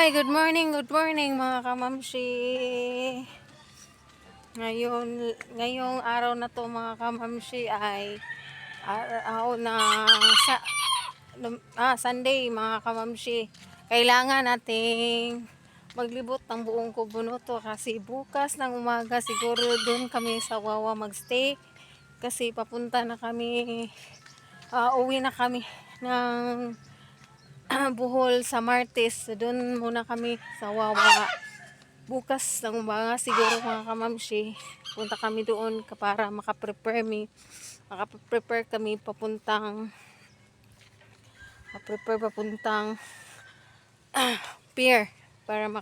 Hi, good morning mga kamamshi. Ngayong araw na to mga kamamshi ay araw na Sunday mga kamamshi. Kailangan nating maglibot ng buong Kubunuto kasi bukas ng umaga siguro doon kami sa Wawa magstay kasi papunta na kami, uwi na kami ng Bohol sa Martes. Doon muna kami sa Wawa. Bukas ng umaga siguro mga kamamshi, punta kami doon para makaprepare kami papuntang pier para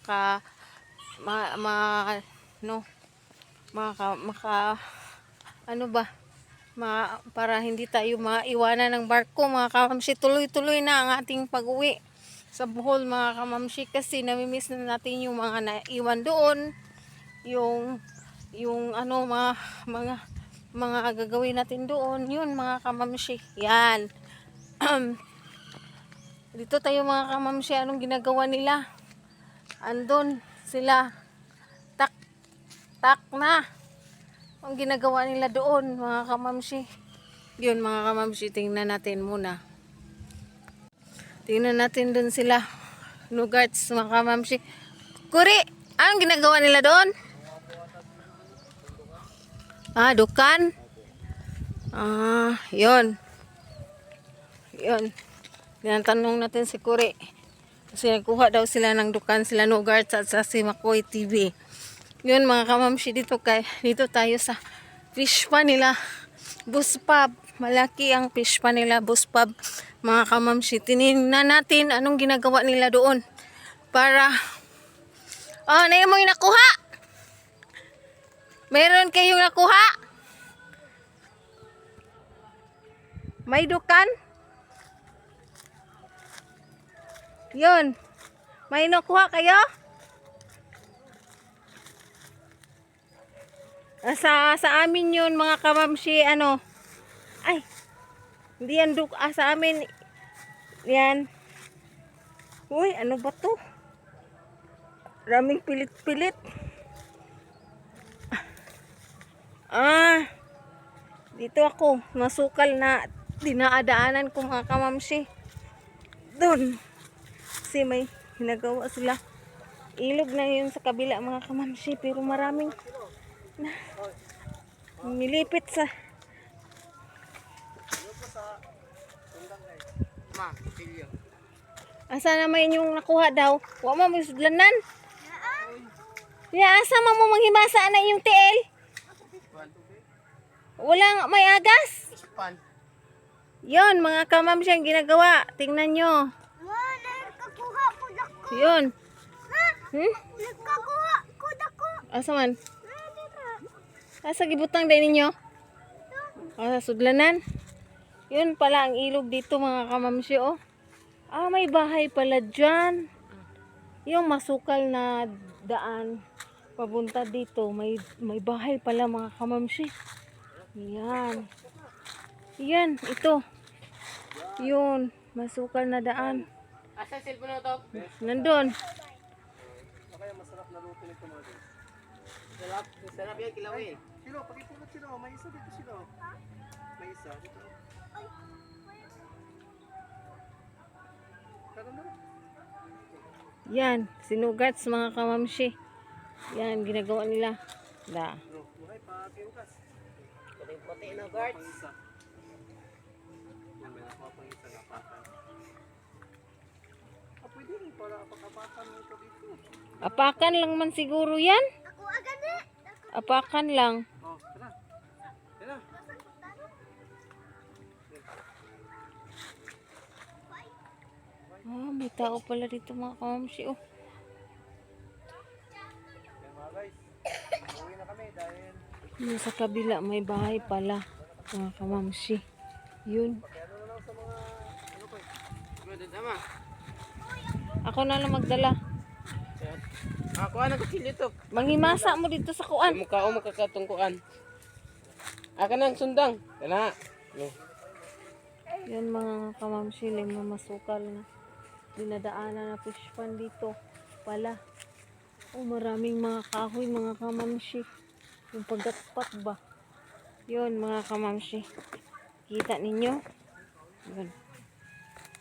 para hindi tayo maiwanan ng barko mga kamamshi. Tuloy-tuloy na ang ating pag-uwi sa Bohol mga kamamshi kasi namimiss na natin yung mga naiwan doon, yung mga gagawin natin doon, yun mga kamamshi. Yan. Dito tayo mga kamamshi, anong ginagawa nila? Andun sila, tak na ang ginagawa nila doon mga kamamshi. Yun mga kamamshi, tingnan natin muna. Tingnan natin doon sila, Nugarts mga kamamshi. Kuri, anong ginagawa nila doon? Dukan? Yun. Tinatanong natin si Kuri. Kasi nagkuha daw sila ng dukan, sila Nugarts at sa si Makoy TV. Yun mga kamamshi, dito tayo sa fish pa nila, Buspab. Malaki ang fish pa nila, Buspab mga kamamshi. Tinignan natin anong ginagawa nila doon para na yung mga nakuha. Meron kayong nakuha? May dukan? Yun. May nakuha kayo? Sa amin yun mga kamamshi, ay, hindi yan sa amin yan. Uy, ano ba to? Raming pilit-pilit. Dito ako, masukal na dinaadaanan ko mga kamamshi. Doon kasi may ginagawa sila. Ilog na yun sa kabila mga kamamshi, pero maraming nilipit sa asa naman yung nakuha daw. Wa mo sudlanan. Asa mo manghimasa na yung tiil? Walang may agas. Yun mga kamamshi ang ginagawa. Tingnan nyo. Yun. Nagkakuha ko dako. Asa man? Asa gibutang din ninyo? Sa sudlanan. Yun pala ang ilog dito mga kamamshi. May bahay pala dyan. Yung masukal na daan papunta dito, may bahay pala mga kamamshi. Yan, ito. Yun, masukal na daan. Asa cellphone mo to? Nandun. Kaya masarap na luto nito mga guys. Sarap yan, kilawin. Sino, pakipulot sino, may isa dito sino. May isa dito. Yan, sinugats mga kamamshi. Yan, ginagawa nila. Puting-puti na guards. Pwede rin para pag-apakan mo ito dito. Apakan lang man siguro yan. Ako agad Apakan lang. Tara. Tara. May tao pala dito mga kamamshi. Yan mga guys. Uwi na kami dahil Sa kabila may bahay pala mga kamamshi. Yun. ano na lang sa mga ano ko tama. Ako na lang magdala. Ako ana ko dito. Manghimasa mo dito sa kuan. Mukha o makakatungkuan. Aka nang sundang. Kana. Yan mga kamamshi, may masukal na dinadaanan na fish pan dito. pala. Oh, maraming mga kahoy, mga kamamshi. Yung paggatpat ba? Yun, mga kamamshi. Kita ninyo? Yun.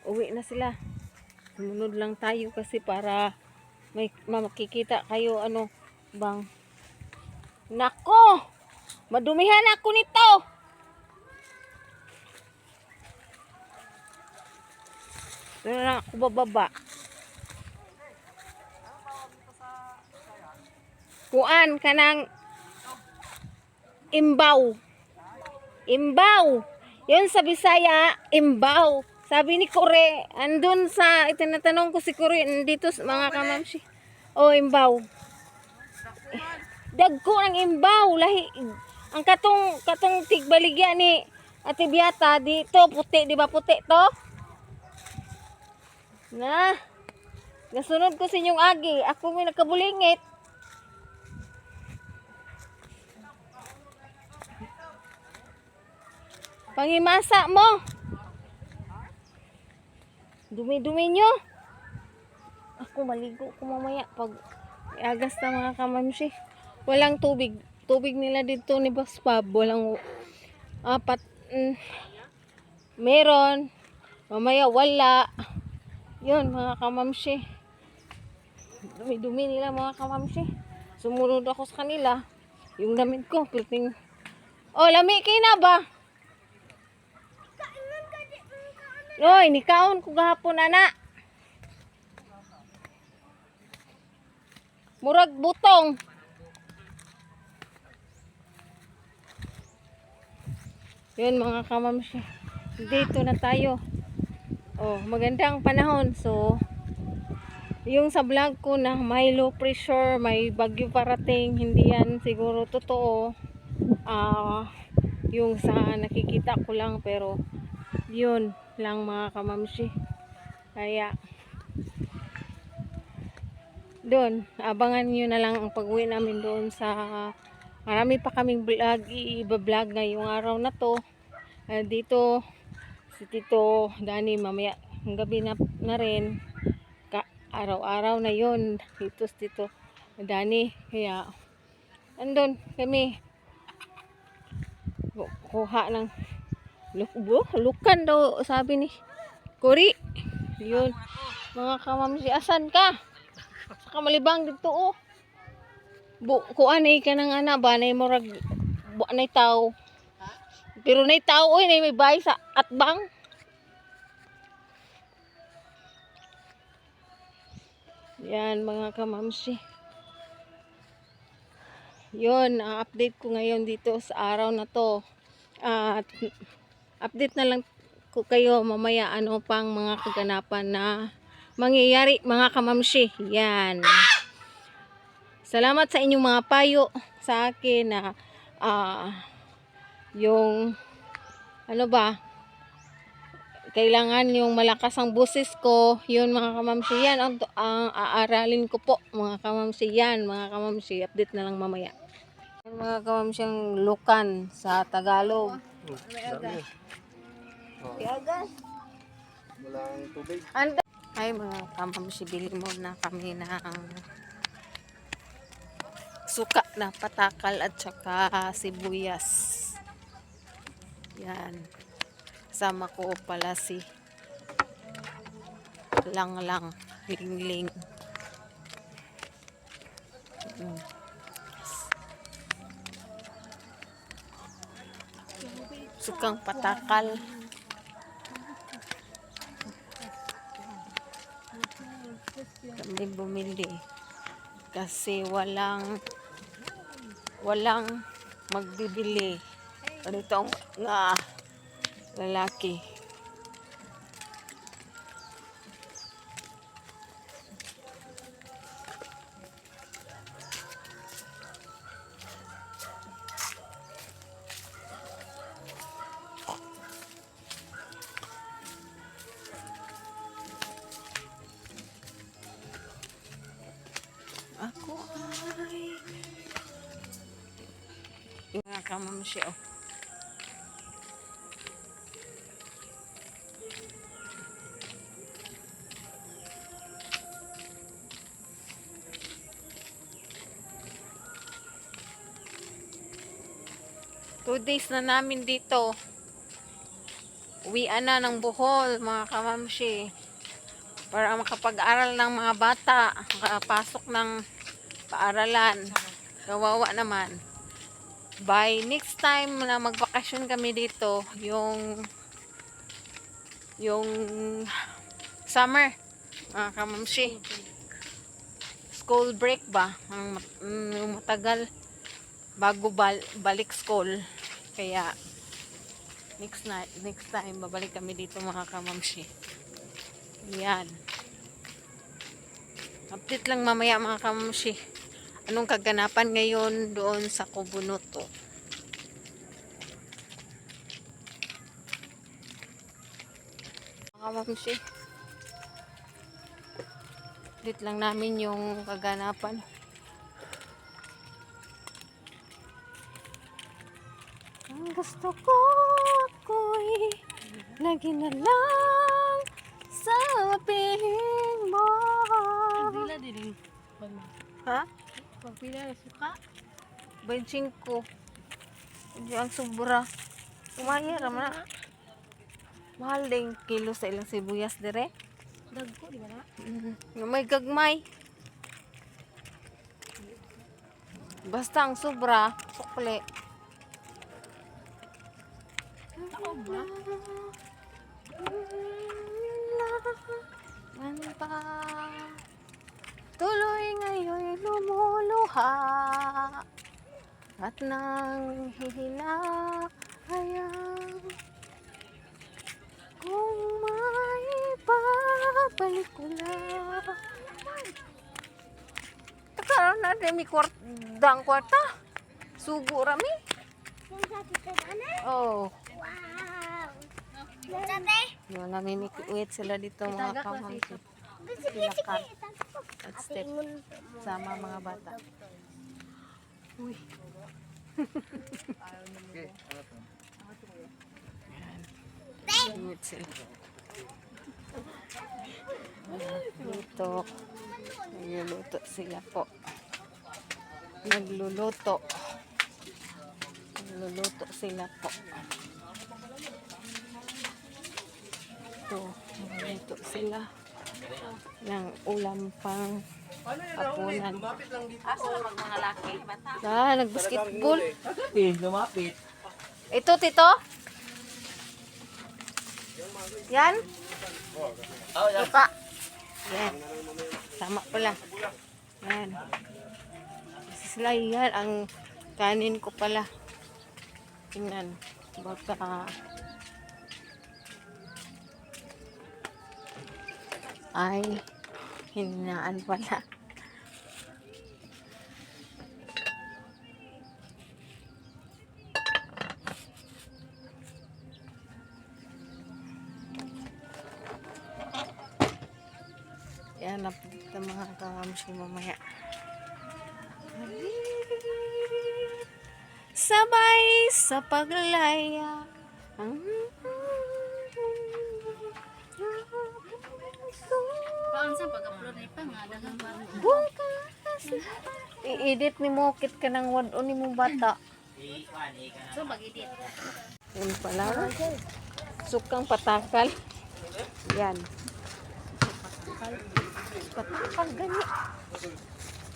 Uwi na sila. Sumunod lang tayo kasi para may makikita kayo ano bang. Nako! Madumihan ako nito! Doon na lang ako bababa. Kuan kanang imbaw. Imbaw. Yun sa Bisaya, imbaw. Sabi ni Kore, andun sa itinatanong ko si Kore dito mga kamamshi. Oh, imbaw. Dagko ng imbaw lahi. Ang katong tigbaligya ni Ate Biata dito puti, di ba puti to? Na. Nasunod ko sa inyong agi, ako may nakabulingit. Pangimasa mo. Dumi-dumi nyo. Ako maligo ko mamaya pag agas na mga kamamshi. Walang tubig. Tubig nila dito ni Boss Pab. Walang apat. Meron. Mamaya wala. Yun mga kamamshi. Dumi-dumi nila mga kamamshi. Sumunod ako sa kanila. Yung damit ko. Piting. Oh, lami kayo na ba? Oy, nikaon ko gahapon ana. Murag butong. Yun mga kamamshi. Dito na tayo. Oh, magandang panahon. So, yung sa vlog ko na may low pressure, may bagyo parating, hindi yan siguro totoo. Yung sa nakikita ko lang pero yun lang mga kamamshi. Kaya doon, abangan nyo na lang ang pag-uwi namin doon sa marami pa kaming vlog, i-vlog ngayong araw na to. Dito si Tito Dani mamaya ng gabi na rin. Araw-araw na yon dito si Tito Dani. Kaya andun kami kuha ng lukan daw sabi ni Kuri. Yun mga kamamsi, asan ka? Saka malibang dito oh. Kuan ay ka ng ana ba nay murag nay tao. Pero nay tao oy nay may bahay sa atbang. Yan mga kamamsi. Yun, update ko ngayon dito sa araw na to. At update na lang ko kayo mamaya ano pang mga kaganapan na mangyayari mga kamamsi. Yan. Salamat sa inyong mga payo sa akin na yung ano ba, kailangan yung malakas ang boses ko. Yun mga kamamsi, yan ang aaralin ko po mga kamamsi. Yan mga kamamsi, update na lang mamaya. Yan mga kamamsi, ang lukan sa Tagalog. Agas. Walang tubig. Ay mga kamamsi, bili mo na kami ng suka na patakal at saka sibuyas. Yan. Sama ko pala si Lang-lang, Ling-ling. Sukang patakal. Kami bumili kasi walang magbibili. Ganito nga lalaki. Ako ay mga kamamsi oh. 2 days na namin dito. Uwian na ng Bohol, mga kamamshi. Para makapag-aral ng mga bata. Makapasok ng paaralan. Kawawa naman. By next time na magbakasyon kami dito, yung summer, mga kamamshi. School break ba? Yung matagal bago balik school. Kaya next time babalik kami dito, mga kamamshi. Yan. Update lang mamaya, mga kamamshi. Anong kaganapan ngayon doon sa Kubunuto. Mga kamamshi. Update lang namin yung kaganapan. Ang gusto ko ako'y lagi na lang sa piling mo. Pagpila din. Ha? Pagpila na suka. 25. Hindi ang sobra. Kumaya naman na. Mahal din kilo sa ilang sibuyas dire. Dagko, di ba na? Yung may gagmay. Basta ang sobra, sukli. Tao ba? Tuloy ngayon lumuluha at nang hihinayang kung may babalik ko lang. Takaroon na rin may kwarta. Sugo rami. Oh. Yun, namimikuit sila dito, mga kamangki. Silakar at step sama mga bata. Uy. Namimikuit sila. Dito. Nagluluto sila po. Nagluluto sila po. Ito, nagluluto sila ng ulam pang hapunan. Lumapit lang dito. Asa na mga laki? Bata. Nag-basketball. Lumapit. Ito, tito? Yan? Suka. Yan. Tama pala. Yan. Sila yan. Ang kanin ko pala. Tingnan. Baka ay hinaan pala. Yan, napagod ang mga kakamsi mamaya. Sabay sa paglaya Paano sa pag-upload na ipa nga? Dagang ba? bukas. I-edit ni mo kit ka ng wadon ni mo bata. So, mag-edit. Yan pala. Sukang patakal. Yan. Patakal gani.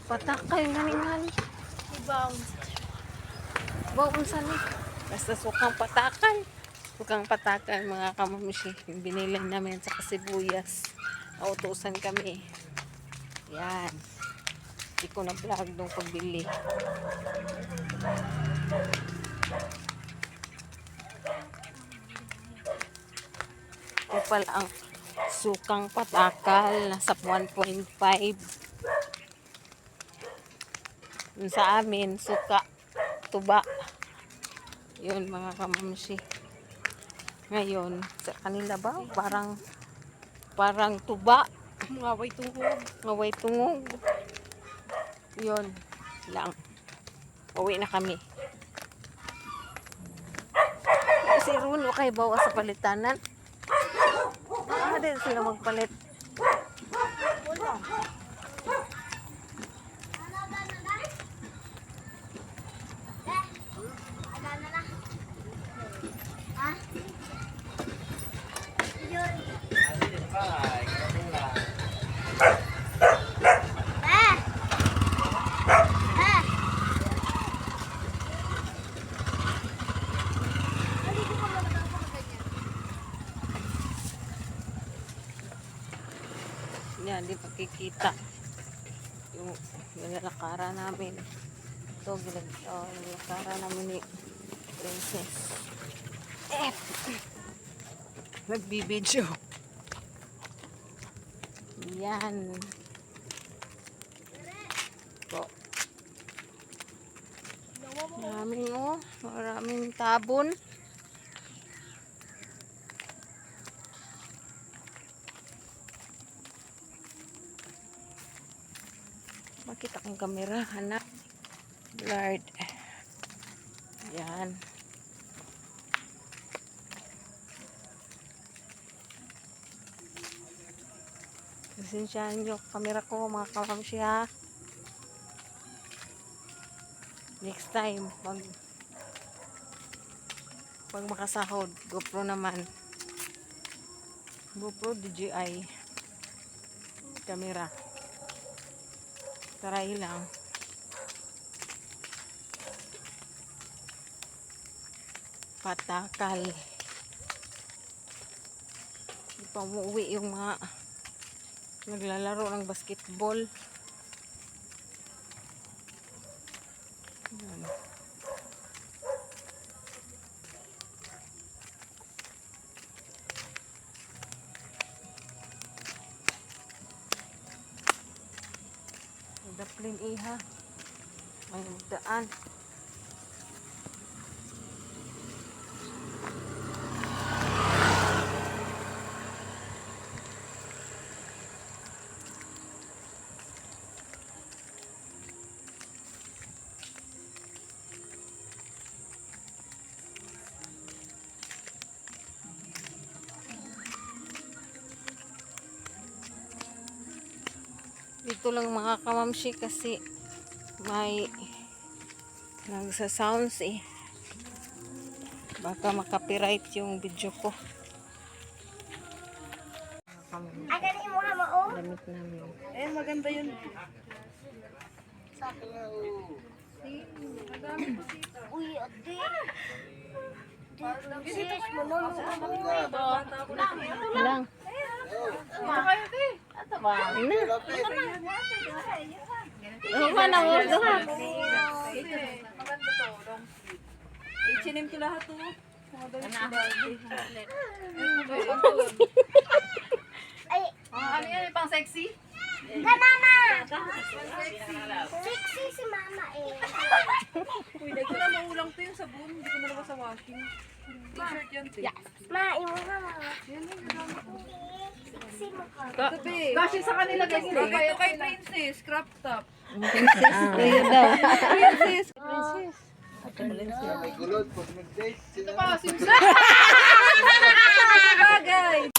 Patakal gani. I-bounce. Bawon sa ni. Basta sukang patakal. Sukang patakal, mga kamamishi. Yung binili namin sa kasibuyas. Nautusan kami. Yan. Hindi ko na vlog nung pagbili. Ito pala ang sukang patakal. Nasa 1.5. Yun sa amin, suka, tuba. Yun, mga kamamsi. Ngayon, sa kanila ba? Parang tuba. Ngaway tuhog. Ngaway tungog. Yun lang. Uwi na kami. Si Runo kay bawa sa palitanan. Din sila magpalit. makita yung nilalakaran namin. Ito, nilalakaran namin ni Princess. Nagbibidyo. Yan. Po. Maraming tabon. Makita kong kamera, anak. Blurred. Yan. Pasensyahan nyo kamera ko, mga kamamsi ha. Next time, pag makasahod, GoPro naman. GoPro DJI camera. Try lang. Patakal. Di pa umuwi yung mga naglalaro ng basketball. Yan. Daplin iha. May daan. Dito lang mga kamamshi kasi may nagsa-sounds eh. Baka makapiright yung video ko. Damit namin. Eh, maganda yun. Uy, ate. Lang. Ano na mo ha? Ichinim ko lahat to. Ay, Ano yan? Pang sexy? ka mama! Sexy si mama eh. Hindi ko na maulang to yung sabon. Hindi ko nalaga sa washing. T-shirt yan, te. Ma, imo ka mama. Sexy mo ka. Tabi. Kasi sa kanila guys. Ito kay Princess. Crop top. Ayun daw. Princess. May gulod pag nag-date. Ito pa. Simsa. Bagay.